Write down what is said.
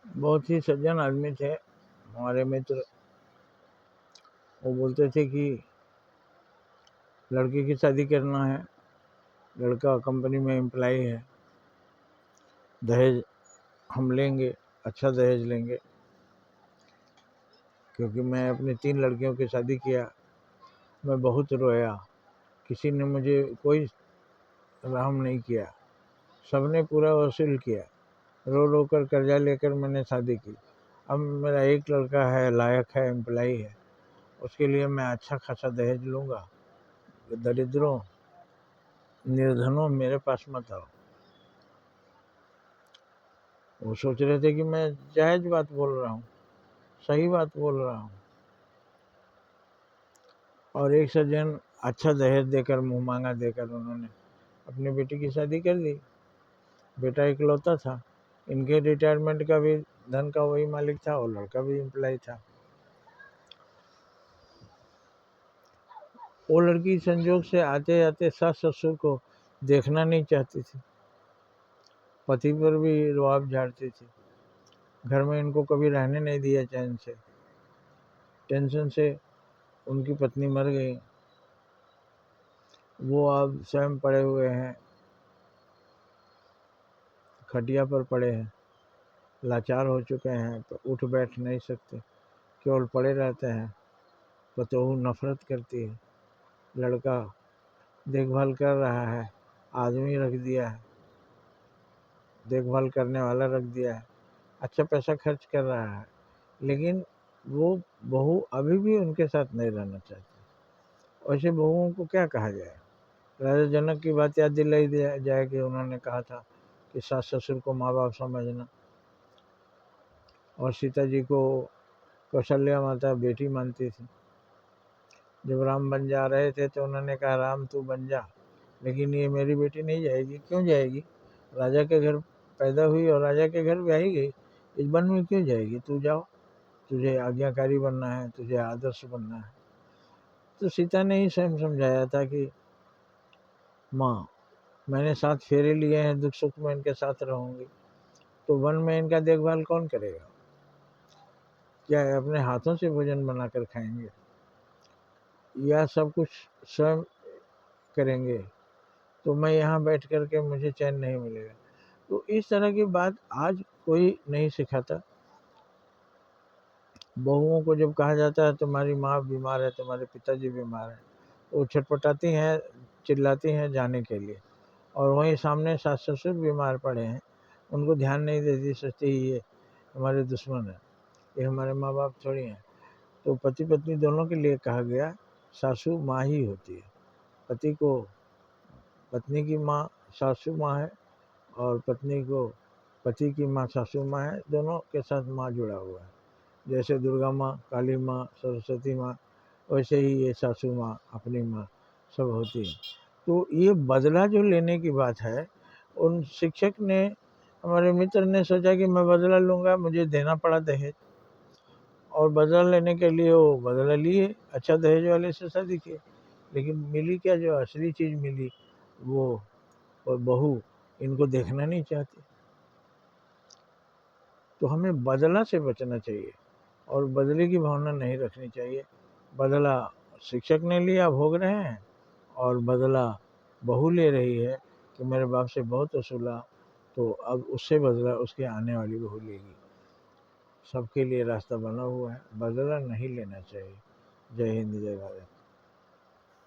बहुत ही सज्जन आदमी थे हमारे मित्र। वो बोलते थे कि लड़के की शादी करना है, लड़का कंपनी में एम्प्लॉय है, दहेज हम लेंगे, अच्छा दहेज लेंगे। क्योंकि मैं अपनी 3 लड़कियों की शादी किया, मैं बहुत रोया, किसी ने मुझे कोई रहम नहीं किया, सबने पूरा वसूल किया। रो रो कर कर्जा लेकर मैंने शादी की। अब मेरा एक लड़का है, लायक है, एम्प्लॉय है, उसके लिए मैं अच्छा खासा दहेज लूँगा। दरिद्रों, निर्धनों, मेरे पास मत आओ। वो सोच रहे थे कि मैं जायज़ बात बोल रहा हूँ, सही बात बोल रहा हूँ। और एक सज्जन अच्छा दहेज देकर, मुँह मांगा देकर उन्होंने अपनी बेटी की शादी कर दी। बेटा इकलौता था, इनके रिटायरमेंट का भी धन का वही मालिक था और लड़का भी एम्प्लॉय था। वो लड़की संजोग से आते आते सास ससुर को देखना नहीं चाहती थी, पति पर भी रुआब झाड़ती थी। घर में इनको कभी रहने नहीं दिया चैन से। टेंशन से उनकी पत्नी मर गई। वो अब स्वयं पड़े हुए हैं, खटिया पर पड़े हैं, लाचार हो चुके हैं, तो उठ बैठ नहीं सकते, केवल पड़े रहते हैं। पतोहू नफरत करती है, लड़का देखभाल कर रहा है, आदमी रख दिया है, देखभाल करने वाला रख दिया है, अच्छा पैसा खर्च कर रहा है, लेकिन वो बहू अभी भी उनके साथ नहीं रहना चाहती। वैसे बहुओं को क्या कहा जाए। राजा जनक की बात याद दिलाई दिया जाए कि उन्होंने कहा था कि सास ससुर को माँ बाप समझना, और सीता जी को कौशल्या माता बेटी मानती थी। जब राम बन जा रहे थे तो उन्होंने कहा राम तू बन जा, लेकिन ये मेरी बेटी नहीं जाएगी। क्यों जाएगी? राजा के घर पैदा हुई और राजा के घर ब्याही गई, इस वन में क्यों जाएगी? तू जाओ, तुझे आज्ञाकारी बनना है, तुझे आदर्श बनना है। तो सीता ने ही स्वयं समझाया था कि माँ, मैंने 7 फेरे लिए हैं, दुख सुख में इनके साथ रहूंगी, तो वन में इनका देखभाल कौन करेगा? क्या अपने हाथों से भोजन बनाकर खाएंगे या सब कुछ स्वयं करेंगे? तो मैं यहाँ बैठ कर के मुझे चैन नहीं मिलेगा। तो इस तरह की बात आज कोई नहीं सिखाता। बहुओं को जब कहा जाता है तुम्हारी माँ बीमार है, तुम्हारे पिताजी बीमार हैं, तो वो छटपटाती हैं, चिल्लाती हैं जाने के लिए, और वहीं सामने सास ससुर बीमार पड़े हैं, उनको ध्यान नहीं देती, सोचती ये हमारे दुश्मन है, ये हमारे माँ बाप थोड़ी हैं। तो पति पत्नी दोनों के लिए कहा गया सासू माँ ही होती है। पति को पत्नी की माँ सासू माँ है, और पत्नी को पति की माँ सासू माँ है। दोनों के साथ माँ जुड़ा हुआ है। जैसे दुर्गा माँ, काली माँ, सरस्वती माँ, वैसे ही ये सासू माँ, अपनी माँ सब होती है। तो ये बदला जो लेने की बात है, उन शिक्षक ने, हमारे मित्र ने सोचा कि मैं बदला लूँगा, मुझे देना पड़ा दहेज, और बदला लेने के लिए वो बदला लिए, अच्छा दहेज वाले से शादी की। लेकिन मिली क्या? जो असली चीज़ मिली वो बहू इनको देखना नहीं चाहती। तो हमें बदला से बचना चाहिए और बदले की भावना नहीं रखनी चाहिए। बदला शिक्षक ने लिया, भोग रहे हैं, और बदला बहू ले रही है कि मेरे बाप से बहुत वसूला, तो अब उससे बदला उसके आने वाली बहू लेगी। सबके लिए रास्ता बना हुआ है, बदला नहीं लेना चाहिए। जय हिंद, जय भारत।